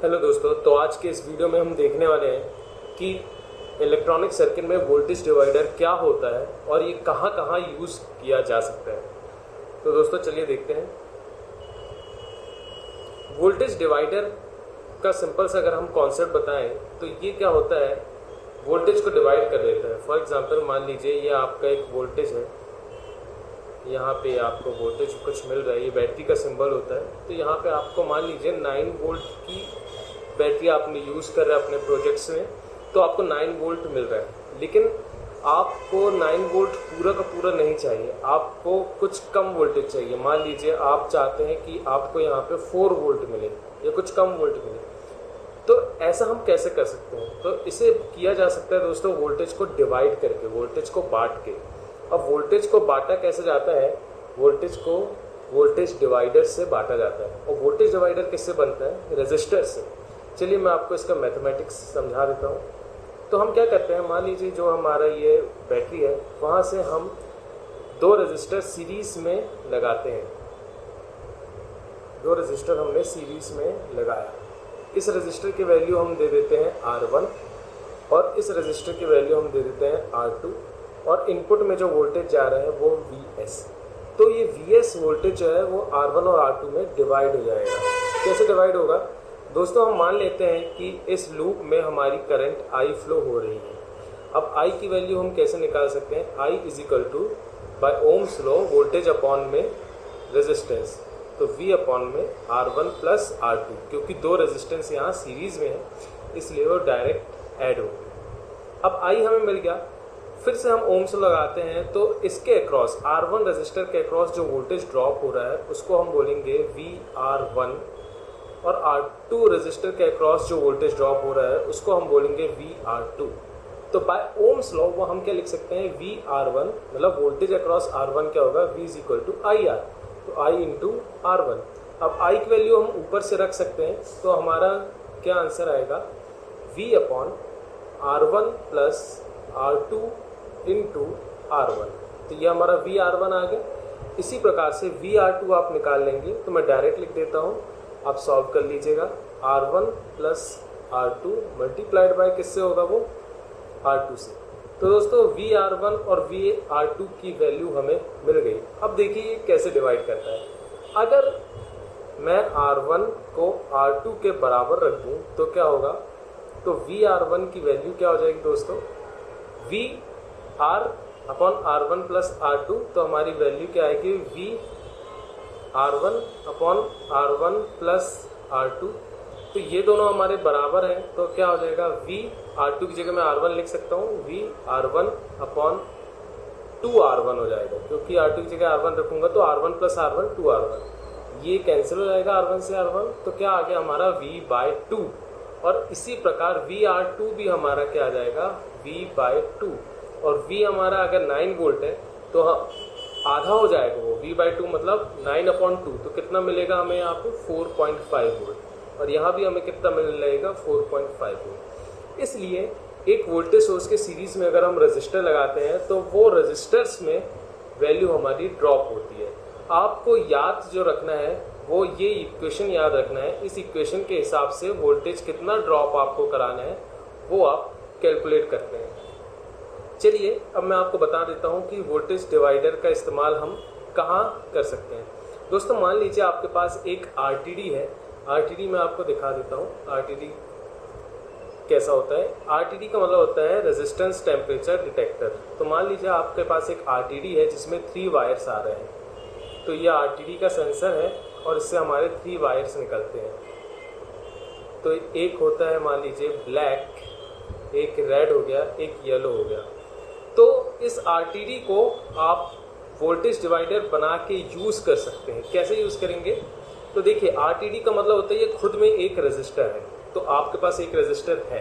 Hello दोस्तों, तो आज के इस वीडियो में हम देखने वाले हैं कि इलेक्ट्रॉनिक सर्किट में वोल्टेज डिवाइडर क्या होता है और ये कहाँ कहाँ यूज़ किया जा सकता है। तो दोस्तों चलिए देखते हैं। वोल्टेज डिवाइडर का सिंपल सा अगर हम कॉन्सेप्ट बताएं तो ये क्या होता है, वोल्टेज को डिवाइड कर देता है। फॉर एग्जांपल मान लीजिए ये आपका एक वोल्टेज है, यहाँ पे आपको वोल्टेज कुछ मिल रहा है, ये बैटरी का सिंबल होता है। तो यहाँ पे आपको मान लीजिए 9 वोल्ट की बैटरी आपने यूज़ कर रहे हैं अपने प्रोजेक्ट्स में, तो आपको 9 वोल्ट मिल रहा है। लेकिन आपको 9 वोल्ट पूरा का पूरा नहीं चाहिए, आपको कुछ कम वोल्टेज चाहिए। मान लीजिए आप चाहते हैं कि आपको यहाँ पे 4 वोल्ट मिले या कुछ कम वोल्ट मिले, तो ऐसा हम कैसे कर सकते हैं? तो इसे किया जा सकता है दोस्तों वोल्टेज को डिवाइड करके, वोल्टेज को बांट के। अब वोल्टेज को बांटा कैसे जाता है? वोल्टेज को वोल्टेज डिवाइडर से बांटा जाता है। और वोल्टेज डिवाइडर किससे बनता है? रेजिस्टर से। चलिए मैं आपको इसका मैथमेटिक्स समझा देता हूँ। तो हम क्या करते हैं, मान लीजिए जो हमारा ये बैटरी है, वहाँ से हम 2 रेजिस्टर सीरीज में लगाते हैं। 2 रेजिस्टर हमने सीरीज में लगाया। इस रेजिस्टर की वैल्यू हम दे देते हैं R1 और इस रेजिस्टर की वैल्यू हम दे देते हैं R2, और इनपुट में जो वोल्टेज जा रहा है वो Vs। तो ये Vs वोल्टेज जो है वो R1 और R2 में डिवाइड हो जाएगा। कैसे डिवाइड होगा दोस्तों? हम मान लेते हैं कि इस लूप में हमारी करंट I फ्लो हो रही है। अब I की वैल्यू हम कैसे निकाल सकते हैं? I is equal to by Ohm's law voltage upon में रेजिस्टेंस, तो V अपॉन में R1 प्लस R2, क्योंकि 2 रेजिस्टेंस यहाँ सीरीज में है इसलिए वो डायरेक्ट ऐड हो गए। अब I हमें मिल गया, फिर से हम ओम्स लगाते हैं, तो इसके अक्रॉस R1 रेजिस्टर के अक्रॉस जो वोल्टेज ड्रॉप हो रहा है उसको हम बोलेंगे VR1, और R2 रेजिस्टर के अक्रॉस जो वोल्टेज ड्रॉप हो रहा है उसको हम बोलेंगे VR2। तो बाय ओम्स लॉ वो हम क्या लिख सकते हैं? VR1 मतलब वोल्टेज अक्रॉस R1 क्या होगा? V is equal to IR, तो I इंटू R1। अब I की वैल्यू हम ऊपर से रख सकते हैं, तो हमारा क्या आंसर आएगा? V upon R1 plus R2 into R1। तो ये हमारा VR1 आ गया। इसी प्रकार से VR2 आप निकाल लेंगे, तो मैं डायरेक्ट लिख देता हूँ, आप सॉल्व कर लीजिएगा। R1 plus R2 multiplied by किससे होगा? वो R2 से। तो दोस्तों VR1 और VR2 की वैल्यू हमें मिल गई। अब देखिए ये कैसे डिवाइड करता है। अगर मैं R1 को R2 के बराबर रख दूँ तो क्या होगा? तो VR1 की वैल्यू क्या हो जाएगी दोस्तों? VR upon R1 plus R2, तो हमारी वैल्यू क्या आएगी? VR1 upon R1 plus R2। तो ये दोनों हमारे बराबर हैं, तो क्या हो जाएगा? R2 की जगह मैं R1 लिख सकता हूँ, VR1 अपॉन 2R1 हो जाएगा, क्योंकि R2 की जगह R1 रखूँगा तो R1 प्लस R1 2R1, ये कैंसिल हो जाएगा R1 से R1, तो क्या आ गया हमारा? V/2। और इसी प्रकार VR2 भी हमारा क्या आ जाएगा? V/2। और V हमारा अगर 9 वोल्ट है तो आधा हो जाएगा वो, V/2 मतलब 9/2, तो कितना मिलेगा हमें यहाँ पे? 4.5 वोल्ट। और यहाँ भी हमें कितना मिल जाएगा? 4.5 वोल्ट। इसलिए एक वोल्टेज सोर्स के सीरीज में अगर हम रजिस्टर लगाते हैं तो वो रजिस्टर्स में वैल्यू हमारी ड्रॉप होती है। आपको याद जो रखना है वो ये इक्वेशन याद रखना है। इस इक्वेशन के हिसाब से वोल्टेज कितना ड्रॉप आपको कराना है वो आप कैलकुलेट करते हैं। चलिए अब मैं आपको बता देता हूँ कि वोल्टेज डिवाइडर का इस्तेमाल हम कहाँ कर सकते हैं। दोस्तों मान लीजिए आपके पास एक RTD है। RTD मैं आपको दिखा देता हूँ RTD कैसा होता है। RTD का मतलब होता है रेजिस्टेंस टेम्परेचर डिटेक्टर। तो मान लीजिए आपके पास एक RTD है जिसमें 3 वायर्स आ रहे हैं। तो ये RTD का सेंसर है और इससे हमारे 3 वायर्स निकलते हैं। तो एक होता है मान लीजिए ब्लैक, एक रेड हो गया, एक येलो हो गया। तो इस RTD को आप वोल्टेज डिवाइडर बना के यूज़ कर सकते हैं। कैसे यूज़ करेंगे? तो देखिए RTD का मतलब होता है ये खुद में एक रेजिस्टर है। तो आपके पास एक रेजिस्टर है,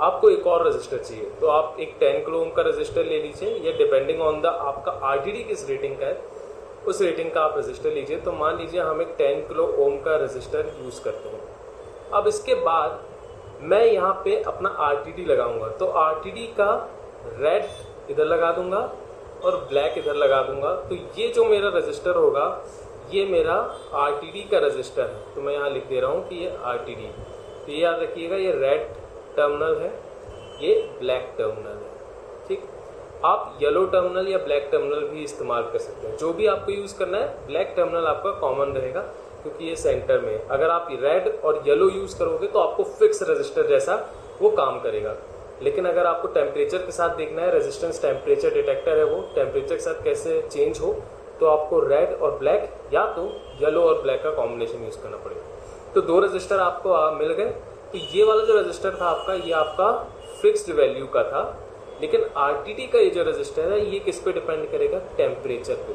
आपको एक और रेजिस्टर चाहिए, तो आप एक 10 किलो ओम का रेजिस्टर ले लीजिए, या डिपेंडिंग ऑन द आपका RTD किस रेटिंग का है उस रेटिंग का आप रेजिस्टर लीजिए। तो मान लीजिए हम एक 10 किलो ओम का रेजिस्टर यूज़ करते हैं। अब इसके बाद मैं यहाँ पे अपना RTD लगाऊंगा, तो RTD का रेड इधर लगा दूंगा और ब्लैक इधर लगा दूंगा। तो ये जो मेरा रजिस्टर होगा ये मेरा RTD का रजिस्टर है। तो मैं यहाँ लिख दे रहा हूँ कि ये RTD। तो ये याद रखिएगा, ये रेड टर्मिनल है, ये ब्लैक टर्मिनल है। ठीक, आप येलो टर्मिनल या ब्लैक टर्मिनल भी इस्तेमाल कर सकते हैं, जो भी आपको यूज़ करना है। ब्लैक टर्मिनल आपका कॉमन रहेगा क्योंकि ये सेंटर में है। अगर आप रेड और येलो यूज़ करोगे तो आपको फिक्स रजिस्टर जैसा वो काम करेगा। लेकिन अगर आपको टेम्परेचर के साथ देखना है, रेजिस्टेंस टेम्परेचर डिटेक्टर है वो, टेम्परेचर के साथ कैसे चेंज हो, तो आपको रेड और ब्लैक या तो येलो और ब्लैक का कॉम्बिनेशन यूज़ करना पड़ेगा। तो 2 रजिस्टर आपको मिल गए। तो ये वाला जो रजिस्टर था आपका, ये आपका फिक्स्ड वैल्यू का था। लेकिन आरटीडी का ये जो रजिस्टर है, ये किस पे डिपेंड करेगा? टेम्परेचर पे।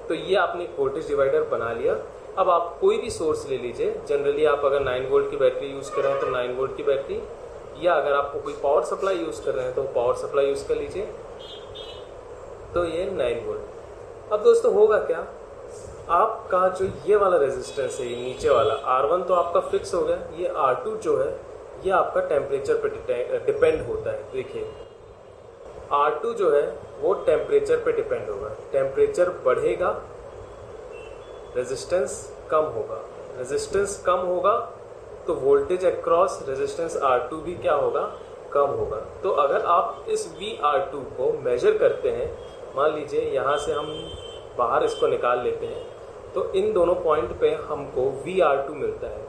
तो ये आपने एक वोल्टेज डिवाइडर बना लिया। अब आप कोई भी सोर्स ले लीजिए। जनरली आप अगर 9 वोल्ट की बैटरी यूज़ कर रहे हैं तो 9 वोल्ट की बैटरी, या अगर आपको कोई पावर सप्लाई यूज़ कर रहे हैं तो पावर सप्लाई यूज़ कर लीजिए। तो ये 9 वोल्ट। अब दोस्तों होगा क्या, आपका जो ये वाला रेजिस्टेंस है, ये नीचे वाला R1 तो आपका फिक्स हो गया। ये R2 जो है ये आपका टेम्परेचर पे डिपेंड होता है। देखिए R2 जो है वो टेम्परेचर पे डिपेंड होगा। टेम्परेचर बढ़ेगा, रेजिस्टेंस कम होगा। रेजिस्टेंस कम होगा तो वोल्टेज अक्रॉस रेजिस्टेंस R2 भी क्या होगा? कम होगा। तो अगर आप इस VR2 को मेजर करते हैं, मान लीजिए यहाँ से हम बाहर इसको निकाल लेते हैं, तो इन दोनों पॉइंट पे हमको VR2 मिलता है।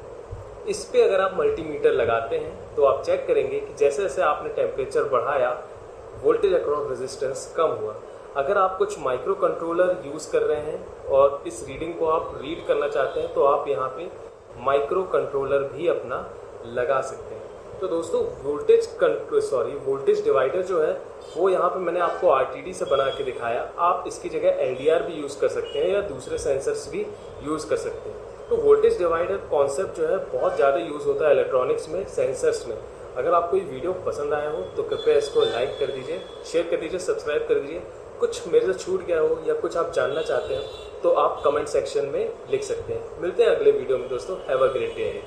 इस पे अगर आप मल्टीमीटर लगाते हैं तो आप चेक करेंगे कि जैसे जैसे आपने टेम्परेचर बढ़ाया, वोल्टेज अक्रॉस रेजिस्टेंस कम हुआ। अगर आप कुछ माइक्रो कंट्रोलर यूज़ कर रहे हैं और इस रीडिंग को आप रीड करना चाहते हैं तो आप यहाँ पे माइक्रो कंट्रोलर भी अपना लगा सकते हैं। तो दोस्तों वोल्टेज डिवाइडर जो है वो यहाँ पे मैंने आपको आरटीडी से बना के दिखाया। आप इसकी जगह एलडीआर भी यूज़ कर सकते हैं या दूसरे सेंसर्स भी यूज़ कर सकते हैं। तो वोल्टेज डिवाइडर कॉन्सेप्ट जो है बहुत ज़्यादा यूज़ होता है इलेक्ट्रॉनिक्स में, सेंसर्स में। अगर आपको ये वीडियो पसंद आया हो तो कृपया इसको लाइक कर दीजिए, शेयर कर दीजिए, सब्सक्राइब कर दीजिए। कुछ मेरे से छूट गया हो या कुछ आप जानना चाहते हैं तो आप कमेंट सेक्शन में लिख सकते हैं। मिलते हैं अगले वीडियो में दोस्तों। Have a great day.